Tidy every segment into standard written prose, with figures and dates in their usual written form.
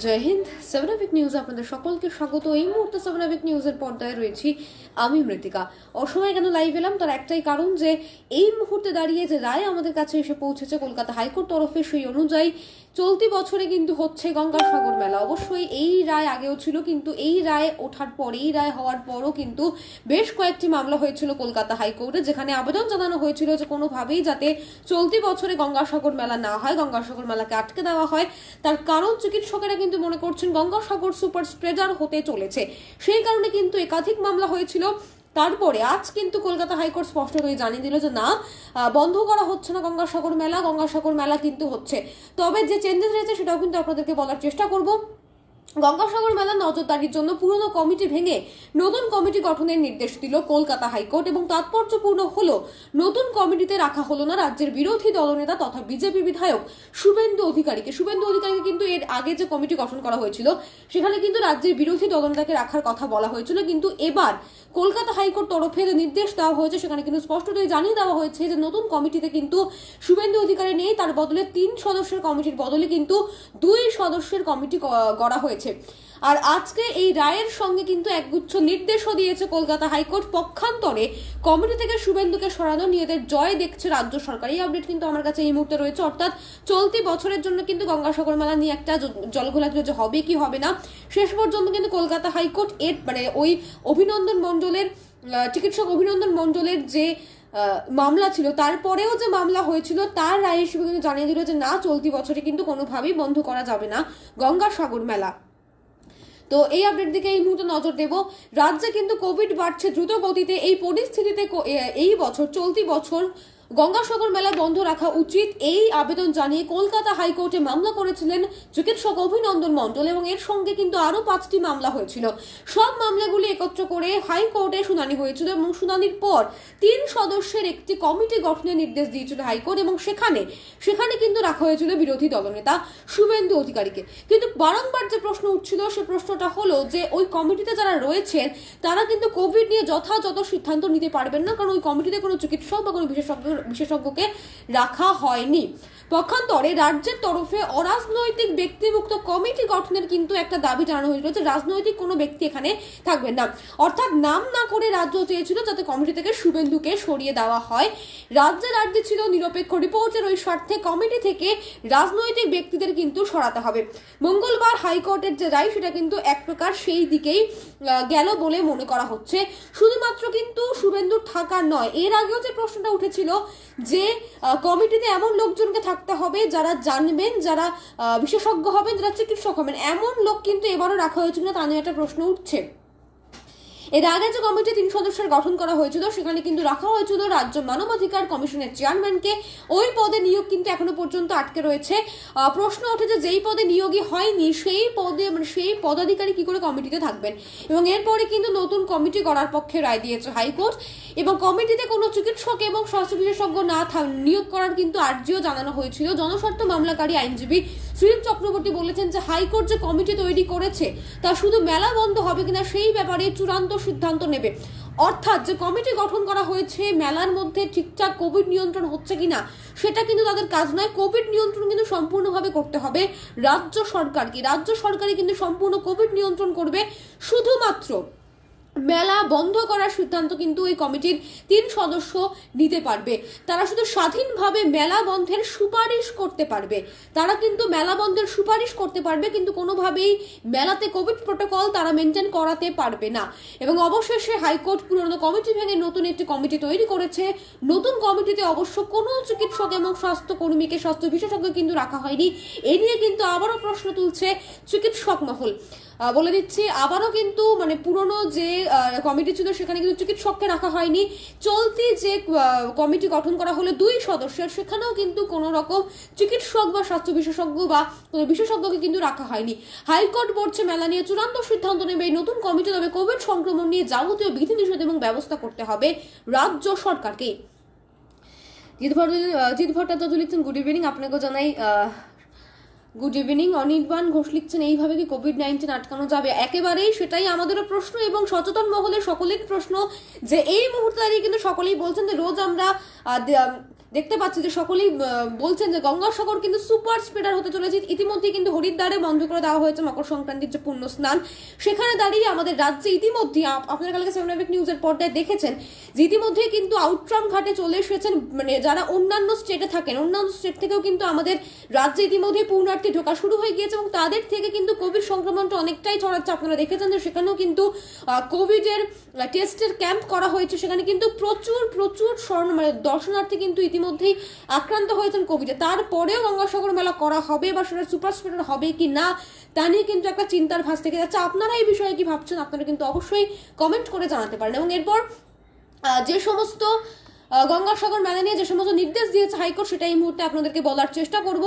জয় Hind. সেভেনাভিক news আপনাদের সকলকে স্বাগত। এই মুহূর্তে সেভেনাভিক নিউজের পর্দায় রয়েছি আমি মৃত্তিকা। অসময়ে কেন লাইভ এলাম তার একটাই কারণ, যে এই মুহূর্তে দাঁড়িয়ে যে রায় আমাদের কাছে এসে পৌঁছেছে কলকাতা হাইকোর্ট তরফে, সেই অনুযায়ী চলতি বছরে কিন্তু হচ্ছে গঙ্গাসাগর মেলা। অবশ্যই এই রায় আগেও ছিল, কিন্তু এই রায় ওঠার পর, এই রায় হওয়ার পরও কিন্তু বেশ কয়েকটি মামলা হয়েছিল কলকাতা হাইকোর্টে, যেখানে আবেদন জানানো হয়েছিল যে কোনোভাবেই যাতে চলতি বছরে গঙ্গাসাগর মেলা না হয়, গঙ্গাসাগর মেলাকে আটকে দেওয়া হয়। তার কারণ চিকিৎসকেরা কিন্তু মনে করছেন গঙ্গাসাগর সুপার স্প্রেডার হতে চলেছে, সেই কারণে কিন্তু একাধিক মামলা হয়েছিল। তারপরে আজ কিন্তু কলকাতা হাইকোর্ট স্পষ্ট করে জানিয়ে দিল যে না, বন্ধ করা হচ্ছে না গঙ্গাসাগর মেলা, গঙ্গাসাগর মেলা কিন্তু হচ্ছে। তবে যে চেঞ্জেস রয়েছে সেটাও কিন্তু আপনাদেরকে বলার চেষ্টা করব। গঙ্গাসাগর মেলা নজরদারির জন্য পুরনো কমিটি ভেঙে নতুন কমিটি গঠনের নির্দেশ দিল কলকাতা হাইকোর্ট, এবং তাৎপর্যপূর্ণ হলো নতুন কমিটিতে রাখা হলো না রাজ্যের বিরোধী দলনেতা তথা বিজেপি বিধায়ক শুভেন্দু অধিকারীকে। শুভেন্দু অধিকারীকে কিন্তু এর আগে যে কমিটি গঠন করা হয়েছিল সেখানে কিন্তু রাজ্যের বিরোধী দলনেতাকে রাখার কথা বলা হয়েছিল, কিন্তু এবার কলকাতা হাইকোর্ট তরফে যে নির্দেশ দেওয়া হয়েছে সেখানে কিন্তু স্পষ্টতই জানিয়ে দেওয়া হয়েছে যে নতুন কমিটিতে কিন্তু শুভেন্দু অধিকারী নেই, তার বদলে 3 সদস্যের কমিটির বদলে কিন্তু 2 সদস্যের কমিটি গড়া হয়েছে। আর আজকে এই রায়ের সঙ্গে কিন্তু একগুচ্ছ নির্দেশও দিয়েছে কলকাতা হাইকোর্ট। পক্ষান্তরে কমিটি থেকে শুভেন্দুকে সরানো নিয়ে এদের জয় দেখছে রাজ্য সরকার। এই আপডেট কিন্তু আমার কাছে এই মুহূর্তে রয়েছে, অর্থাৎ চলতি বছরের জন্য কিন্তু গঙ্গাসাগর মেলা নিয়ে একটা জলঘোলাঘুলি যে হবে কি হবে না, শেষ পর্যন্ত কিন্তু কলকাতা হাইকোর্ট এর ওই অভিনন্দন মণ্ডলের চিকিৎসক অভিনন্দন মণ্ডলের যে মামলা ছিল, তারপরেও যে মামলা হয়েছিল তার রায় হিসেবে কিন্তু জানিয়ে দিল যে না, চলতি বছরে কিন্তু কোনোভাবেই বন্ধ করা যাবে না গঙ্গাসাগর মেলা। তো এই আপডেট দিকে এই মুহূর্তে নজর দেব। রাজ্যে কিন্তু কোভিড বাড়ছে দ্রুত গতিতে। এই পরিস্থিতিতে এই বছর, চলতি বছর গঙ্গাসাগর মেলা বন্ধ রাখা উচিত, এই আবেদন জানিয়ে কলকাতা হাইকোর্টে মামলা করেছিলেন চিকিৎসক অভিনন্দন মণ্ডল, এবং এর সঙ্গে কিন্তু আরো 5টি মামলা হয়েছিল। সব মামলাগুলি একত্র করে হাইকোর্টে শুনানি হয়েছিল, এবং শুনানির পর 3 সদস্যের একটি কমিটি গঠনের নির্দেশ দিয়েছিল হাইকোর্ট, এবং সেখানে কিন্তু রাখা হয়েছিল বিরোধী দলনেতা শুভেন্দু অধিকারীকে। কিন্তু বারংবার যে প্রশ্ন উঠছিল সে প্রশ্নটা হলো যে ওই কমিটিতে যারা রয়েছেন তারা কিন্তু কোভিড নিয়ে যথাযথ সিদ্ধান্ত নিতে পারবেন না, কারণ ওই কমিটিতে কোনো চিকিৎসক বা কোনো বিশেষজ্ঞকে রাখা হয়নি। পক্ষান্তরে রাজ্যের তরফে অরাজনৈতিক ব্যক্তিমুক্ত কমিটি গঠনের কিন্তু একটা দাবি জানানো হয়েছিল যে রাজনৈতিক কোনো ব্যক্তি এখানে থাকবেন না, অর্থাৎ নাম না করে রাজ্য চেয়েছিল যাতে কমিটি থেকে শুভেন্দুকে সরিয়ে দেওয়া হয়। রাজ্যের আর্জি ছিল নিরপেক্ষ রিপোর্টের ওই স্বার্থে কমিটি থেকে রাজনৈতিক ব্যক্তিদের কিন্তু সরাতে হবে। মঙ্গলবার হাইকোর্টের যে রায় সেটা কিন্তু এক প্রকার সেই দিকেই গেল বলে মনে করা হচ্ছে। শুধুমাত্র কিন্তু শুভেন্দুর থাকা নয়, এর আগেও যে প্রশ্নটা উঠেছিল যে কমিটিতে এমন লোকজনকে থাকতে হবে যারা জানবেন, যারা বিশেষজ্ঞ হবেন, যারা চিকিৎসক হবেন, এমন লোক কিন্তু এবারও রাখা হয়েছিল না, তা নিয়ে একটা প্রশ্ন উঠছে। এর আগে যে কমিটি 3 সদস্যের গঠন করা হয়েছিল সেখানে কিন্তু রাখা হয়েছিল রাজ্য মানবাধিকার কমিশনের চেয়ারম্যানকে। ওই পদে নিয়োগ কিন্তু এখনো পর্যন্ত আটকে রয়েছে। প্রশ্ন ওঠে যেই পদে নিয়োগই হয়নি সেই পদে সেই পদাধিকারী কি করে কমিটিতে থাকবেন, এবং এরপরে কিন্তু নতুন কমিটি গড়ার পক্ষে রায় দিয়েছে হাইকোর্ট, এবং কমিটিতে কোনো চিকিৎসক এবং স্বাস্থ্য বিশেষজ্ঞ না নিয়োগ করার কিন্তু আর্জিও জানানো হয়েছিল। জনস্বার্থ মামলাকারী আইনজীবী শ্রীল চক্রবর্তী বলেছেন যে হাইকোর্ট যে কমিটি তৈরি করেছে তা শুধু মেলা বন্ধ হবে কিনা সেই ব্যাপারে চূড়ান্ত সিদ্ধান্ত নেবে, অর্থাৎ যে কমিটি গঠন করা হয়েছে মেলার মধ্যে ঠিকঠাক কোভিড নিয়ন্ত্রণ হচ্ছে কিনা সেটা কিন্তু তাদের কাজ নয়। কোভিড নিয়ন্ত্রণ কিন্তু সম্পূর্ণভাবে করতে হবে রাজ্য সরকারকে। রাজ্য সরকারই কিন্তু সম্পূর্ণ কোভিড নিয়ন্ত্রণ করবে। শুধুমাত্র মেলা বন্ধ করার সিদ্ধান্ত কিন্তু এই কমিটির 3 সদস্য নিতে পারবে। তারা শুধু স্বাধীনভাবে মেলা বন্ধের সুপারিশ করতে পারবে, তারা কিন্তু মেলা বন্ধের সুপারিশ করতে পারবে, কিন্তু কোনোভাবেই মেলাতে কোভিড প্রোটোকল তারা মেনটেন করাতে পারবে না। এবং অবশেষে হাইকোর্ট পুরনো কমিটি ভেঙে নতুন একটি কমিটি তৈরি করেছে। নতুন কমিটিতে অবশ্য কোনো চিকিৎসক এবং স্বাস্থ্যকর্মীকে, স্বাস্থ্য বিশেষজ্ঞ কিন্তু রাখা হয়নি। এ নিয়ে কিন্তু আবারও প্রশ্ন তুলছে চিকিৎসক মহল। বলে দিচ্ছি আবারও কিন্তু পুরনো যে কমিটি ছিল সেখানে কিন্তু চিকিৎসককে রাখা হয়নি। চলতি যে কমিটি গঠন করা হলো 2 সদস্যের, সেখানেও কিন্তু কোনো রকম চিকিৎসক বা স্বাস্থ্য বিশেষজ্ঞ বা কোনো বিশেষজ্ঞকে কিন্তু রাখা হয়নি। হাইকোর্ট বলছে মেলা নিয়ে চূড়ান্ত সিদ্ধান্ত নেবে এই নতুন কমিটি, তবে কোভিড সংক্রমণ নিয়ে যাবতীয় বিধিনিষেধ এবং ব্যবস্থা করতে হবে রাজ্য সরকারকে। জিৎ ভট্টাচার্য লিখছেন গুড ইভিনিং, আপনাকেও জানাই গুড ইভিনিং। অনির্বাণ ঘোষ লিখছেন এইভাবে কি কোভিড-19 আটকানো যাবে? একেবারেই সেটাই আমাদেরও প্রশ্ন, এবং সচেতন মহলের সকলের প্রশ্ন, যে এই মুহূর্তে দাঁড়িয়ে কিন্তু সকলেই বলছেন যে রোজ আমরা দেখতে পাচ্ছি যে সকলেই বলছেন যে গঙ্গাসাগর কিন্তু সুপার স্প্রেডার হতে চলেছে। ইতিমধ্যে কিন্তু হরিদ্বারে বন্ধ করে দেওয়া হয়েছে মকর সংক্রান্তির যে পুণ্য স্নান, সেখানে দাঁড়িয়ে আমাদের রাজ্যে ইতিমধ্যে আপনারা কালকে 7 নিউজের পর্দায় দেখেছেন যে ইতিমধ্যে কিন্তু আউটরাম ঘাটে চলে এসেছেন, মানে যারা অন্যান্য স্টেটে থাকেন অন্যান্য স্টেট থেকেও কিন্তু আমাদের রাজ্যে ইতিমধ্যে পূর্ণার্থী ঢোকা শুরু হয়ে গিয়েছে এবং তাদের থেকে কিন্তু কোভিড সংক্রমণটা অনেকটাই ছড়াচ্ছে। আপনারা দেখেছেন যে সেখানেও কিন্তু কোভিডের টেস্টের ক্যাম্প করা হয়েছে, সেখানে কিন্তু প্রচুর মানে দর্শনার্থী কিন্তু ইতিমধ্যেই আক্রান্ত হয়েছেন কোভিডে। তারপরেও গঙ্গাসাগর মেলা করা হবে বা সেটা সুপার স্প্রেডার হবে কি না তা নিয়ে কিন্তু একটা চিন্তার ভাস থেকে যাচ্ছে। আপনারা এই বিষয়ে কি ভাবছেন আপনারা কিন্তু অবশ্যই কমেন্ট করে জানাতে পারেন। এবং এরপর যে সমস্ত গঙ্গাসাগর মেলা নিয়ে যে সমস্ত নির্দেশ দিয়েছে হাইকোর্ট সেটা এই মুহূর্তে আপনাদেরকে বলার চেষ্টা করব।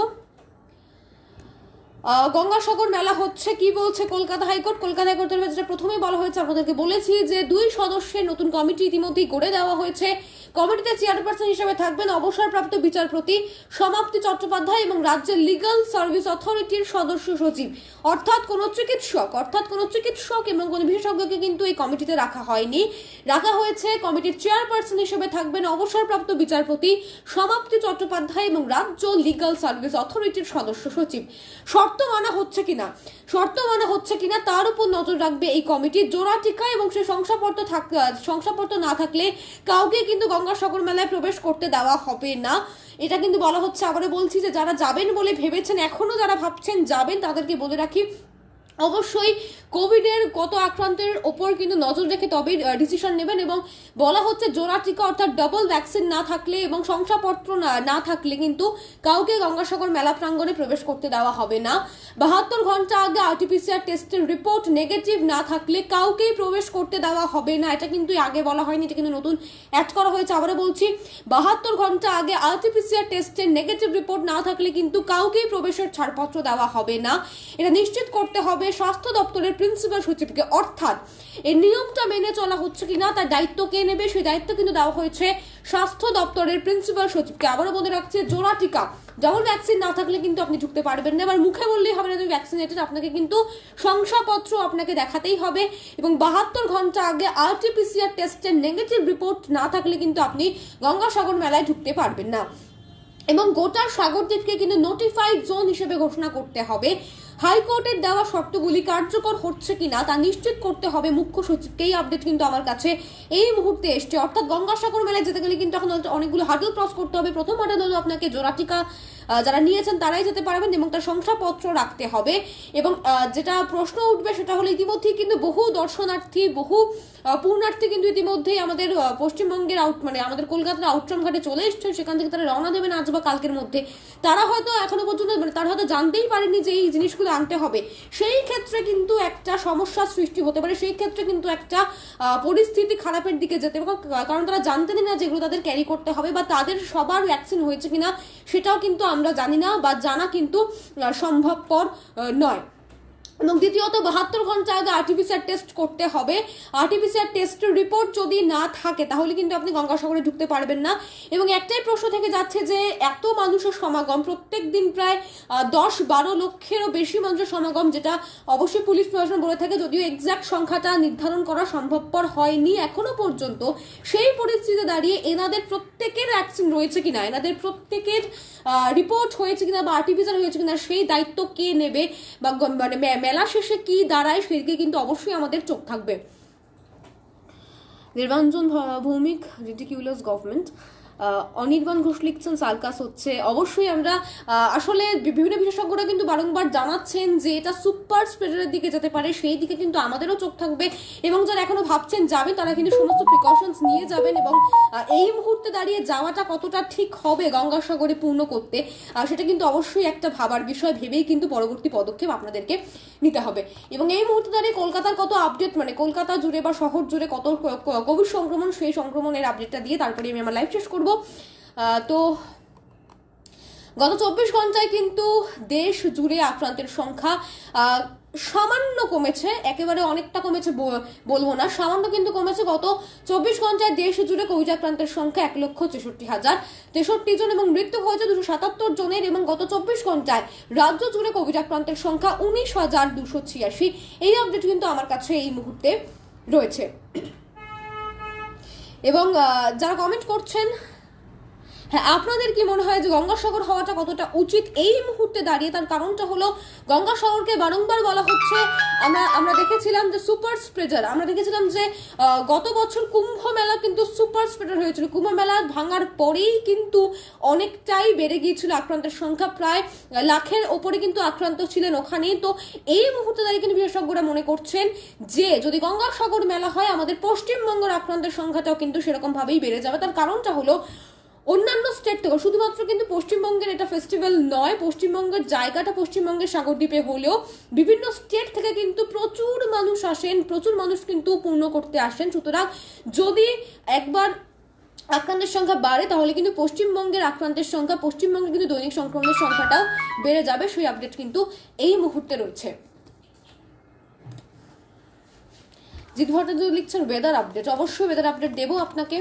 গঙ্গাসাগর মেলা হচ্ছে কি বলছে কলকাতা হাইকোর্ট। কলকাতা হাইকোর্টের যেটা প্রথমেই বলা হয়েছে আপনাদেরকে বলেছি যে 2 সদস্যের নতুন কমিটি ইতিমধ্যেই গড়ে দেওয়া হয়েছে। কমিটিতে চেয়ারপারসন হিসেবে থাকবেন অবসরপ্রাপ্ত বিচারপতি সমাপ্তি চট্টোপাধ্যায় এবং রাজ্যের লিগাল সার্ভিস অথরিটির সদস্য সচিব, অর্থাৎ কোনো চিকিৎসক এবং কোনো বিশেষজ্ঞকে কিন্তু এই কমিটিতে রাখা হয়নি। রাখা হয়েছে কমিটির চেয়ারপারসন হিসেবে থাকবেন অবসরপ্রাপ্ত বিচারপতি সমাপ্তি চট্টোপাধ্যায় এবং রাজ্য লিগাল সার্ভিস অথরিটির সদস্য সচিব। শর্ত মানা হচ্ছে কিনা তার উপর নজর রাখবে এই কমিটি। জোড়া টিকা এবং সে শংসাপত্র না থাকলে কাউকে কিন্তু গঙ্গাসাগর মেলায় প্রবেশ করতে দেওয়া হবে না, এটা কিন্তু বলা হচ্ছে। আবারও বলছি যে যারা যাবেন বলে ভেবেছেন, এখনো যারা ভাবছেন যাবেন, তাদেরকে বলে রাখি অবশ্যই কোভিডের কত আক্রান্তের ওপর কিন্তু নজর রেখে তবেই ডিসিশন নেবেন। এবং বলা হচ্ছে জোড়া টিকা অর্থাৎ ডাবল ভ্যাকসিন না থাকলে এবং শংসাপত্র না থাকলে কিন্তু কাউকে গঙ্গাসাগর মেলা প্রাঙ্গণে প্রবেশ করতে দেওয়া হবে না। 72 ঘন্টা আগে আরটিপিসিআর টেস্টের রিপোর্ট নেগেটিভ না থাকলে কাউকেই প্রবেশ করতে দেওয়া হবে না, এটা কিন্তু আগে বলা হয়নি, এটা কিন্তু নতুন অ্যাড করা হয়েছে। আবারও বলছি 72 ঘন্টা আগে আরটিপিসিআর টেস্টের নেগেটিভ রিপোর্ট না থাকলে কিন্তু কাউকেই প্রবেশের ছাড়পত্র দেওয়া হবে না, এটা নিশ্চিত করতে হবে স্বাস্থ্য দপ্তরের প্রিন্সিপাল সচিবকে। অর্থাৎ এই নিয়মটা মেনে চলা হচ্ছে কিনা তার দায়িত্ব কে নেবে, সেই দায়িত্ব কিন্তু দেওয়া হয়েছে স্বাস্থ্য দপ্তরের প্রিন্সিপাল সচিবকে। আবারও বলে রাখছে জোড়া টিকা ডাবল ভ্যাকসিন না থাকলে কিন্তু আপনি ঢুকতে পারবেন না। এবার মুখে বললেই হবে না তুমি ভ্যাকসিনেটেড, আপনাকে কিন্তু শংসাপত্র আপনাকে দেখাতেই হবে এবং 72 ঘন্টা আগে আরটিপিসিআর টেস্টের নেগেটিভ রিপোর্ট না থাকলে কিন্তু আপনি গঙ্গাসাগর মেলায় ঢুকতে পারবেন না। এবং গোটা সাগরদ্বীপকে কিন্তু নোটিফাইড জোন হিসেবে ঘোষণা করতে হবে। হাইকোর্টের দেওয়া শর্তগুলি কার্যকর হচ্ছে কিনা তা নিশ্চিত করতে হবে মুখ্য সচিবকে। এই আপডেট কিন্তু আমার কাছে এই মুহূর্তে এসছে। অর্থাৎ গঙ্গাসাগর মেলায় যেতে গেলে কিন্তু এখন অনেকগুলো হার্ডল ক্রস করতে হবে। প্রথম হার্ডল হলো আপনাকে জোড়া টিকা যারা নিয়েছেন তারাই যেতে পারবেন এবং তার শংসাপত্র রাখতে হবে। এবং যেটা প্রশ্ন উঠবে সেটা হলো ইতিমধ্যেই কিন্তু বহু দর্শনার্থী বহু পূর্ণার্থী কিন্তু ইতিমধ্যেই আমাদের পশ্চিমবঙ্গের মানে আমাদের কলকাতার আউটরাম ঘাটে চলে এসছে। সেখান থেকে তারা রওনা দেবেন আজ বা কালকের মধ্যে। তারা হয়তো এখনো পর্যন্ত তারা হয়তো জানতেই পারেনি যে এই জিনিসগুলো আনতে হবে। সেই ক্ষেত্রে কিন্তু একটা সমস্যার সৃষ্টি হতে পারে, সেই ক্ষেত্রে কিন্তু একটা পরিস্থিতি খারাপের দিকে যেতে পারে, কারণ তারা জানতেনই না যেগুলো তাদের ক্যারি করতে হবে বা তাদের সবার ভ্যাকসিন হয়েছে কিনা সেটাও কিন্তু আমরা জানি না বা জানা কিন্তু সম্ভবপর নয়। এবং দ্বিতীয়ত 72 ঘন্টা আগে আরটিপিসিআর টেস্ট করতে হবে। আরটিপিসিআর টেস্টের রিপোর্ট যদি না থাকে তাহলে কিন্তু আপনি গঙ্গাসাগরে ঢুকতে পারবেন না। এবং একটাই প্রশ্ন থেকে যাচ্ছে যে এত মানুষের সমাগম, প্রত্যেক দিন প্রায় 10-12 লক্ষেরও বেশি মানুষের সমাগম, যেটা অবশ্যই পুলিশ প্রশাসন বলে থাকে, যদিও এক্সাক্ট সংখ্যাটা নির্ধারণ করা সম্ভবপর হয়নি এখনো পর্যন্ত। সেই পরিস্থিতিতে দাঁড়িয়ে এনাদের প্রত্যেকের ভ্যাকসিন রয়েছে কিনা, এনাদের প্রত্যেকের রিপোর্ট হয়েছে কিনা বা আরটিপিসিআর হয়েছে কিনা সেই দায়িত্ব কে নেবে বা মানে মেলা শেষে কি দাঁড়ায় সেদিকে কিন্তু অবশ্যই আমাদের চোখ থাকবে। নির্বাঞ্জন ভৌমিক রিডিকিউলাস গভর্নমেন্ট। অনির্বাণ ঘোষ লিখছেন সার্কাস হচ্ছে। অবশ্যই আমরা আসলে বিভিন্ন বিশেষজ্ঞরা কিন্তু বারংবার জানাচ্ছেন যে এটা সুপার স্প্রেডারের দিকে যেতে পারে, সেই দিকে কিন্তু আমাদেরও চোখ থাকবে। এবং যারা এখনো ভাবছেন যাবেন তারা কিন্তু সমস্ত প্রিকশনস নিয়ে যাবেন। এবং এই মুহূর্তে দাঁড়িয়ে যাওয়াটা কতটা ঠিক হবে গঙ্গাসাগরে পূর্ণ করতে সেটা কিন্তু অবশ্যই একটা ভাবার বিষয়, ভেবেই কিন্তু পরবর্তী পদক্ষেপ আপনাদেরকে নিতে হবে। এবং এই মুহূর্তে দাঁড়িয়ে কলকাতার কত আপডেট, মানে কলকাতা জুড়ে বা শহর জুড়ে কত কোভিড সংক্রমণ, সেই সংক্রমণের আপডেটটা দিয়ে তারপরে আমি আমার লাইভ শেষ করব। তো গত 24 ঘন্টায় কিন্তু দেশ জুড়ে আক্রান্তের সংখ্যা সামান্য কমেছে, একেবারে অনেকটা কমেছে বলবো না, সামান্য কিন্তু কমেছে। গত 24 ঘন্টায় দেশ জুড়ে কোভিড আক্রান্তের সংখ্যা 1,63,063 জন এবং মৃত্যু হয়েছে 277 জনের। এবং গত 24 ঘন্টায় রাজ্য জুড়ে কোভিড আক্রান্তের সংখ্যা 19,286। এই আপডেট কিন্তু আমার কাছে এই মুহূর্তে রয়েছে। এবং যারা কমেন্ট করছেন, হ্যাঁ, আপনাদের কি মনে হয় যে গঙ্গাসাগর হওয়াটা কতটা উচিত এই মুহূর্তে দাঁড়িয়ে? তার কারণটা হলো গঙ্গাসাগরকে বারংবার বলা হচ্ছে, আমরা দেখেছিলাম যে সুপার স্প্রেডার, আমরা দেখেছিলাম যে গত বছর কুম্ভ মেলা কিন্তু সুপার স্প্রেডার হয়েছিল। কুম্ভ মেলা ভাঙার পরেই কিন্তু অনেকটাই বেড়ে গিয়েছিল আক্রান্তের সংখ্যা, প্রায় লাখের ওপরে কিন্তু আক্রান্ত ছিলেন ওখানেই। তো এই মুহূর্তে দাঁড়িয়ে কিন্তু বিশেষজ্ঞরা মনে করছেন যে যদি গঙ্গাসাগর মেলা হয় আমাদের পশ্চিমবঙ্গের আক্রান্তের সংখ্যাটাও কিন্তু সেরকম ভাবেই বেড়ে যাবে। তার কারণটা হলো অন্যান্য স্টেট থেকে, শুধুমাত্র কিন্তু পশ্চিমবঙ্গের এটা ফেস্টিভ্যাল নয়, পশ্চিমবঙ্গের জায়গাটা পশ্চিমবঙ্গের সাগরদ্বীপে হলেও বিভিন্ন স্টেট থেকে কিন্তু প্রচুর মানুষ আসেন, প্রচুর মানুষ কিন্তু পূর্ণ করতে আসেন। সুতরাং যদি একবার আক্রান্তের সংখ্যা বাড়ে তাহলে কিন্তু পশ্চিমবঙ্গের আক্রান্তের সংখ্যা, পশ্চিমবঙ্গের কিন্তু দৈনিক সংক্রমণের সংখ্যাটাও বেড়ে যাবে। সেই আপডেট কিন্তু এই মুহূর্তে রয়েছে। জিৎ ভট্টাচার্য লিখছেন ওয়েদার আপডেট, অবশ্যই ওয়েদার আপডেট দেবো আপনাকে।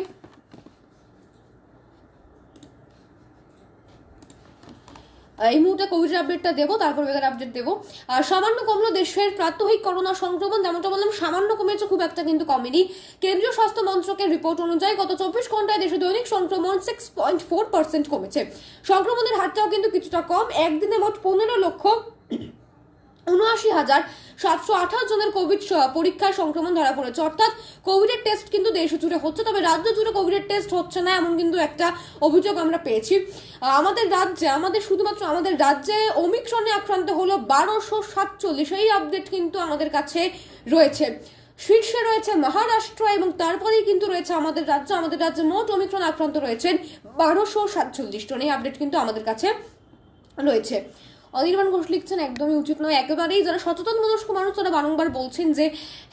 এই মুহূর্তে কোভিড আপডেটটা দেবো, তারপর ওয়েদার আপডেট দেবো। আর সামান্য কমলো দেশের প্রাত্যহিক করোনা সংক্রমণ, যেমনটা বললাম সামান্য কমেছে, খুব একটা কিন্তু কমেনি। কেন্দ্রীয় স্বাস্থ্য মন্ত্রকের রিপোর্ট অনুযায়ী গত 24 ঘন্টায় দেশে দৈনিক সংক্রমণ 6.4% কমেছে। সংক্রমণের হারটাও কিন্তু কিছুটা কম। একদিনে মোট 15,79,728 জনের কোভিড পরীক্ষায় সংক্রমণ ধরা পড়েছে। অর্থাৎ কোভিডের টেস্ট কিন্তু দেশ জুড়ে হচ্ছে, তবে রাজ্য জুড়ে কোভিডের টেস্ট হচ্ছে না, এমন কিন্তু একটা অভিযোগ আমরা পেয়েছি। শুধুমাত্র আমাদের রাজ্যে ওমিক্রনে আক্রান্ত হলো 1247। এই আপডেট কিন্তু আমাদের কাছে রয়েছে। শীর্ষে রয়েছে মহারাষ্ট্র এবং তারপরেই কিন্তু রয়েছে আমাদের রাজ্য। আমাদের রাজ্যে মোট ওমিক্রন আক্রান্ত রয়েছেন 1247 জন। এই আপডেট কিন্তু আমাদের কাছে রয়েছে। অনির্বাণ ঘোষ লিখছেন একদমই উচিত নয়, একেবারেই যারা সচেতন মনস্ক মানুষ তারা বারংবার বলছেন যে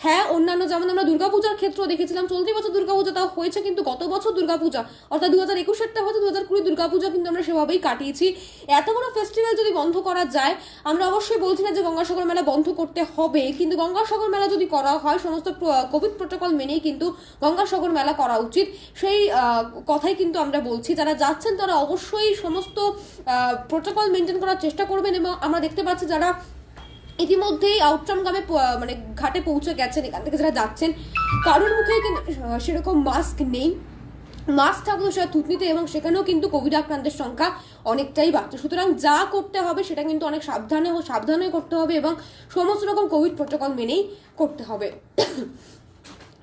হ্যাঁ, অন্যান্য যেমন আমরা দুর্গাপূজার ক্ষেত্রেও দেখেছিলাম, চলতি বছর দুর্গাপূজা তাও হয়েছে, কিন্তু গত বছর দুর্গাপূজা অর্থাৎ 2021-এরটা হয়তো 2020 দুর্গাপূজা কিন্তু আমরা সেভাবেই কাটিয়েছি। এত বড় ফেস্টিভ্যাল যদি বন্ধ করা যায়, আমরা অবশ্যই বলছি না যে গঙ্গাসাগর মেলা বন্ধ করতে হবে, কিন্তু গঙ্গাসাগর মেলা যদি করা হয় সমস্ত কোভিড প্রোটোকল মেনেই কিন্তু গঙ্গাসাগর মেলা করা উচিত। সেই কথাই কিন্তু আমরা বলছি। যারা যাচ্ছেন তারা অবশ্যই সমস্ত প্রোটোকল মেনটেন করার চেষ্টা করবেন। এবং আমরা দেখতে পাচ্ছি যারা ইতিমধ্যেই আউটরামগামে মানে ঘাটে পৌঁছে গেছেন, এখান থেকে যারা যাচ্ছেন কারোর মুখে কিন্তু সেরকম মাস্ক নেই। মাস্ক থাকলেও সেটা থুতনিতে, এবং সেখানেও কিন্তু কোভিড আক্রান্তের সংখ্যা অনেকটাই বাড়ছে। সুতরাং যা করতে হবে সেটা কিন্তু অনেক সাবধানে করতে হবে এবং সমস্ত রকম কোভিড প্রোটোকল মেনেই করতে হবে।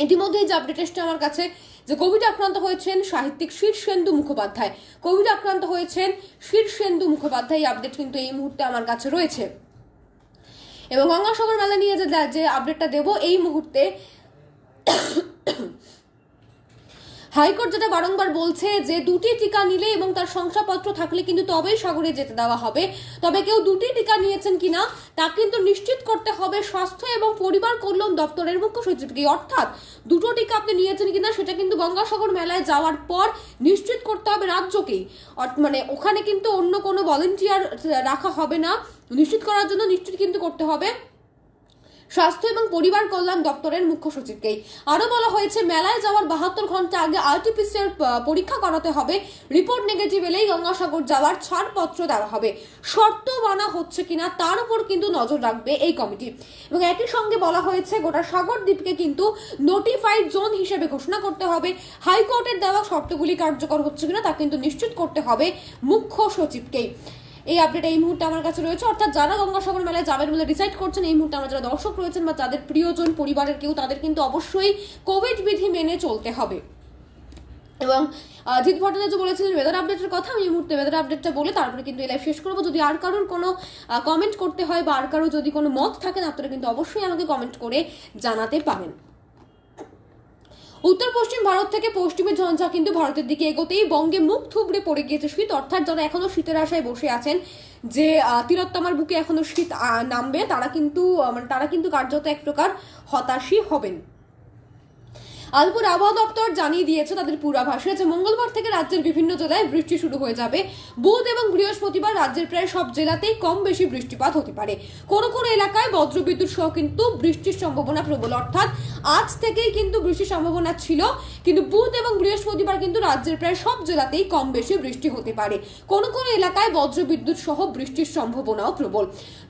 ইতিমধ্যেই যে আপডেট এসছে আমার কাছে যে কোভিড আক্রান্ত হয়েছেন সাহিত্যিক শীর্ষেন্দু মুখোপাধ্যায়। কোভিড আক্রান্ত হয়েছেন শীর্ষেন্দু মুখোপাধ্যায়, আপডেট কিন্তু এই মুহূর্তে আমার কাছে রয়েছে। এবং গঙ্গাসাগর মেলা নিয়ে যে আপডেটটা দেবো এই মুহূর্তে, হাইকোর্ট যেটা বারংবার বলছে যে 2টি টিকা নিলে এবং তার শংসাপত্র থাকলে কিন্তু তবেই সাগরে যেতে দেওয়া হবে। তবে কেউ 2টি টিকা নিয়েছেন কিনা তা কিন্তু নিশ্চিত করতে হবে স্বাস্থ্য এবং পরিবার কল্যাণ দপ্তরের মুখ্য সচিবকে। অর্থাৎ 2টো টিকা আপনি নিয়েছেন কিনা সেটা কিন্তু গঙ্গাসাগর মেলায় যাওয়ার পর নিশ্চিত করতে হবে রাজ্যকেই। মানে ওখানে কিন্তু অন্য কোনো ভলেন্টিয়ার রাখা হবে না, নিশ্চিত করার জন্য নিশ্চিত কিন্তু করতে হবে স্বাস্থ্য এবং পরিবার কল্যাণ দপ্তরের মুখ্য সচিবকেই। আরো বলা হয়েছে মেলায় যাওয়ার 72 ঘন্টা আগে আরটিপিসিআর পরীক্ষা করাতে হবে, রিপোর্ট নেগেটিভ এলেই গঙ্গাসাগর যাওয়ার ছাড়পত্র দেওয়া হবে। শর্ত মানা হচ্ছে কিনা তার উপর কিন্তু নজর রাখবে এই কমিটি। এবং একই সঙ্গে বলা হয়েছে গোটা সাগর দ্বীপকে কিন্তু নোটিফাইড জোন হিসেবে ঘোষণা করতে হবে। হাইকোর্টের দেওয়া শর্তগুলি কার্যকর হচ্ছে কিনা তা কিন্তু নিশ্চিত করতে হবে মুখ্য সচিবকেই। এই আপডেট এই মুহূর্তে আমার কাছে রয়েছে। অর্থাৎ যারা গঙ্গাসাগর মেলায় যাবেন বলে ডিসাইড করছেন এই মুহূর্তে আমরা যারা দর্শক রয়েছেন বা তাদের প্রিয়জন পরিবারের কেউ, তাদের কিন্তু অবশ্যই কোভিড বিধি মেনে চলতে হবে। এবং জিৎ ভট্টাচার্য বলেছিলেন ওয়েদার আপডেটের কথা, আমি এই মুহূর্তে ওয়েদার আপডেটটা বলে তারপরে কিন্তু এই লাইভ শেষ করবো। যদি আর কারোর কোনো কমেন্ট করতে হয় বা আর কারোর যদি কোনো মত থাকেন আপনারা কিন্তু অবশ্যই আমাকে কমেন্ট করে জানাতে পারেন। উত্তর পশ্চিম ভারত থেকে পশ্চিমী ঝঞ্ঝা কিন্তু ভারতের দিকে এগোতেই বঙ্গে মুখ থুবড়ে পড়ে গিয়েছে শীত। অর্থাৎ যারা এখনো শীতের আশায় বসে আছেন যে তিলোত্তমার বুকে এখনো শীত নামবে, তারা কিন্তু কার্যত এক প্রকার হতাশই হবেন। আলিপুর আবহাওয়া দপ্তর জানিয়ে দিয়েছে তাদের পূর্বাভাসে যে মঙ্গলবার থেকে রাজ্যের বিভিন্ন জেলায় বৃষ্টি শুরু হয়ে যাবে। বুধ এবং বৃহস্পতিবার রাজ্যের প্রায় সব জেলাতেই কম বেশি বৃষ্টিপাত হতে পারে। কোনো কোনো এলাকায় বজ্রবিদ্যুৎ সহ কিন্তু বৃষ্টির সম্ভাবনা প্রবল। অর্থাৎ আজ থেকেই কিন্তু বৃষ্টির সম্ভাবনা ছিল, কিন্তু বুধ এবং বৃহস্পতিবার কিন্তু রাজ্যের প্রায় সব জেলাতেই কম বেশি বৃষ্টি হতে পারে। কোনো কোনো এলাকায় বজ্রবিদ্যুৎ সহ বৃষ্টির সম্ভাবনাও প্রবল।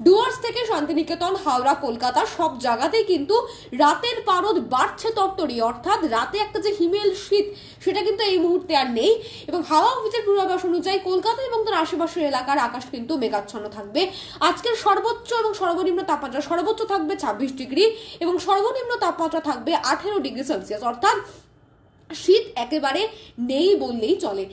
ডুয়ার্স থেকে শান্তিনিকেতন, হাওড়া, কলকাতা সব জায়গাতেই কিন্তু রাতের পারদ বাড়ছে তরতরি। অর্থাৎ অর্থাৎ রাতে একটা যে হিমেল শীত সেটা কিন্তু এই মুহূর্তে আর নেই। এবং হাওয়া অফিসের পূর্বাভাস অনুযায়ী কলকাতা এবং তার আশেপাশের এলাকার আকাশ কিন্তু মেঘাচ্ছন্ন থাকবে। আজকের সর্বোচ্চ এবং সর্বনিম্ন তাপমাত্রা, সর্বোচ্চ থাকবে 26 ডিগ্রি এবং সর্বনিম্ন তাপমাত্রা থাকবে 18 ডিগ্রি সেলসিয়াস, অর্থাৎ শীত একেবারে নেই বললেই চলে।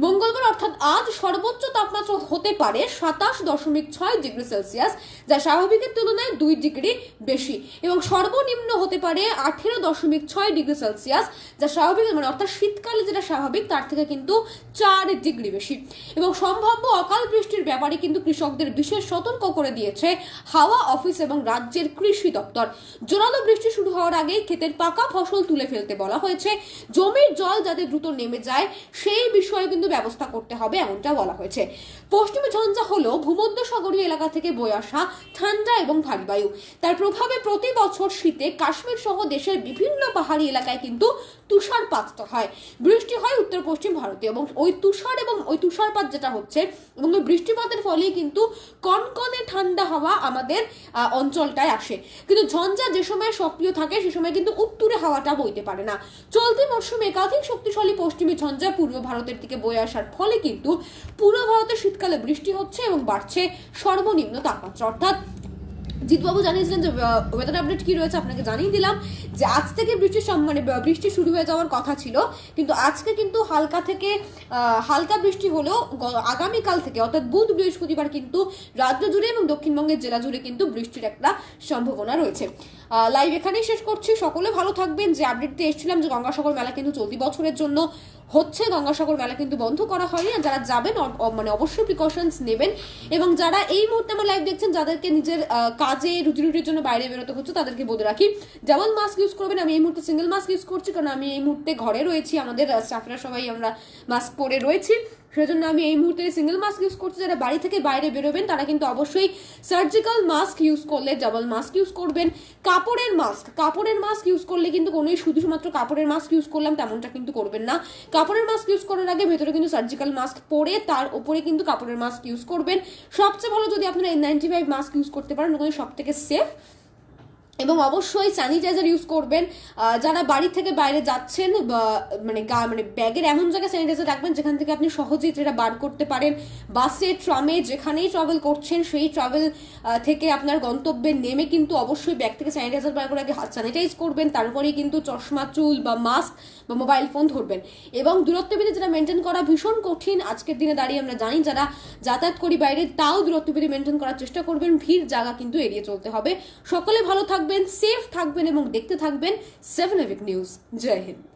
মঙ্গলবার অর্থাৎ আজ সর্বোচ্চ তাপমাত্রা হতে পারে 27.6 ডিগ্রি সেলসিয়াস, যা স্বাভাবিকের তুলনায় 2 ডিগ্রি বেশি, এবং সর্বনিম্ন হতে পারে 18.6 ডিগ্রি সেলসিয়াস, যা স্বাভাবিক মানে অর্থাৎ শীতকালে যেটা স্বাভাবিক তার থেকে কিন্তু 4 ডিগ্রি বেশি। এবং সম্ভাব্য অকাল বৃষ্টির ব্যাপারে কিন্তু কৃষকদের বিশেষ সতর্ক করে দিয়েছে হাওয়া অফিস এবং রাজ্যের কৃষি দপ্তর। জোরালো বৃষ্টি শুরু হওয়ার আগেই ক্ষেতের পাকা ফসল তুলে ফেলতে বলা হয়েছে। জমির জল যাতে দ্রুত নেমে যায় সেই বিষয়ে কিন্তু ব্যবস্থা করতে হবে, এমনটা বলা হয়েছে। পশ্চিমী ঝঞ্ঝা হলো ভূমধ্যসাগরীয় এলাকা থেকে বয়ে আসা ঠান্ডা এবং ভারী বায়ু। তার প্রভাবে প্রতি বছর শীতে কাশ্মীর সহ দেশের বিভিন্ন পাহাড়ি এলাকায় কিন্তু তুষারপাত হয়, বৃষ্টি হয় উত্তর পশ্চিম ভারতে, এবং ওই তুষারপাত যেটা হচ্ছে এবং ওই বৃষ্টিপাতের ফলেই কিন্তু কনকনে ঠান্ডা হাওয়া আমাদের অঞ্চলটায় আসে। কিন্তু ঝঞ্ঝা যে সময় সক্রিয় থাকে সে সময় কিন্তু উত্তরে হাওয়াটা বইতে পারে না। চলতি মরশুমে একাধিক শক্তিশালী পশ্চিমী ঝঞ্ঝা পূর্ব ভারতের দিকে বয়ে আসার ফলে কিন্তু পূর্ব ভারতে শীতকালে বৃষ্টি হচ্ছে এবং বাড়ছে সর্বনিম্ন তাপমাত্রা। অর্থাৎ জিতবাবু জানিয়েছিলেন যে ওয়েদার আপডেট কি রয়েছে আপনাকে জানিয়ে দিলাম যে আজ থেকে বৃষ্টি শুরু হয়ে যাওয়ার কথা ছিল, কিন্তু আজকে কিন্তু হালকা থেকে হালকা বৃষ্টি হলেও আগামীকাল থেকে অর্থাৎ বুধ বৃহস্পতিবার কিন্তু রাজ্য জুড়ে এবং দক্ষিণবঙ্গের জেলা জুড়ে কিন্তু বৃষ্টির একটা সম্ভাবনা রয়েছে। লাইভ এখানেই শেষ করছি, সকলে ভালো থাকবেন। যে আপডেটটি এসেছিলাম যে গঙ্গাসাগর মেলা কিন্তু চলতি বছরের জন্য হচ্ছে, গঙ্গাসাগর মেলা কিন্তু বন্ধ করা হয়নি, আর যারা যাবেন অবশ্যই প্রিকশনস নেবেন। এবং যারা এই মুহূর্তে আমার লাইভ দেখছেন, যাদেরকে নিজের কাজে রুটির জন্য বাইরে বেরোতে হচ্ছে, তাদেরকে বলে রাখি যেমন মাস্ক ইউজ করবেন। আমি এই মুহূর্তে সিঙ্গেল মাস্ক ইউজ করছি, কারণ আমি এই মুহূর্তে ঘরে রয়েছি, আমাদের স্টাফরা সবাই আমরা মাস্ক পরে রয়েছি, সেজন্য আমি এই মুহূর্তে সিঙ্গেল মাস্ক ইউজ করছি। যারা বাড়ি থেকে বাইরে বেরোবেন তারা কিন্তু অবশ্যই সার্জিক্যাল মাস্ক ইউজ করলে ডাবল মাস্ক ইউজ করবেন। কাপড়ের মাস্ক ইউজ করলে কিন্তু শুধুমাত্র কাপড়ের মাস্ক ইউজ করলাম তেমনটা কিন্তু করবেন না। কাপড়ের মাস্ক ইউজ করার আগে ভেতরে কিন্তু সার্জিক্যাল মাস্ক পরে তার উপরে কিন্তু কাপড়ের মাস্ক ইউজ করবেন। সবচেয়ে ভালো যদি আপনারা N95 মাস্ক ইউজ করতে পারেন, ওখানে সব থেকে সেফ। এবং অবশ্যই স্যানিটাইজার ইউজ করবেন। যারা বাড়ি থেকে বাইরে যাচ্ছেন মানে ব্যাগের এমন জায়গায় স্যানিটাইজার রাখবেন যেখান থেকে আপনি সহজেই যেটা বার করতে পারেন। বাসে, ট্রামে, যেখানেই ট্রাভেল করছেন সেই ট্রাভেল থেকে আপনার গন্তব্যে নেমে কিন্তু অবশ্যই ব্যাগ থেকে স্যানিটাইজার বার করে আগে হাত স্যানিটাইজ করবেন, তারপরেই কিন্তু চশমা, চুল বা মাস্ক বা মোবাইল ফোন ধরবেন। এবং দূরত্ববিধি যেটা মেনটেন করা ভীষণ কঠিন আজকের দিনে দাঁড়িয়ে আমরা জানি, যারা যাতায়াত করি বাইরে তাও দূরত্ববিধি মেনটেন করার চেষ্টা করবেন। ভিড় জায়গা কিন্তু এড়িয়ে চলতে হবে। সকলে ভালো থাকবেন, সেফ থাকবেন এবং দেখতে থাকবেন 7 এভিক নিউজ। জয় হিন্দ।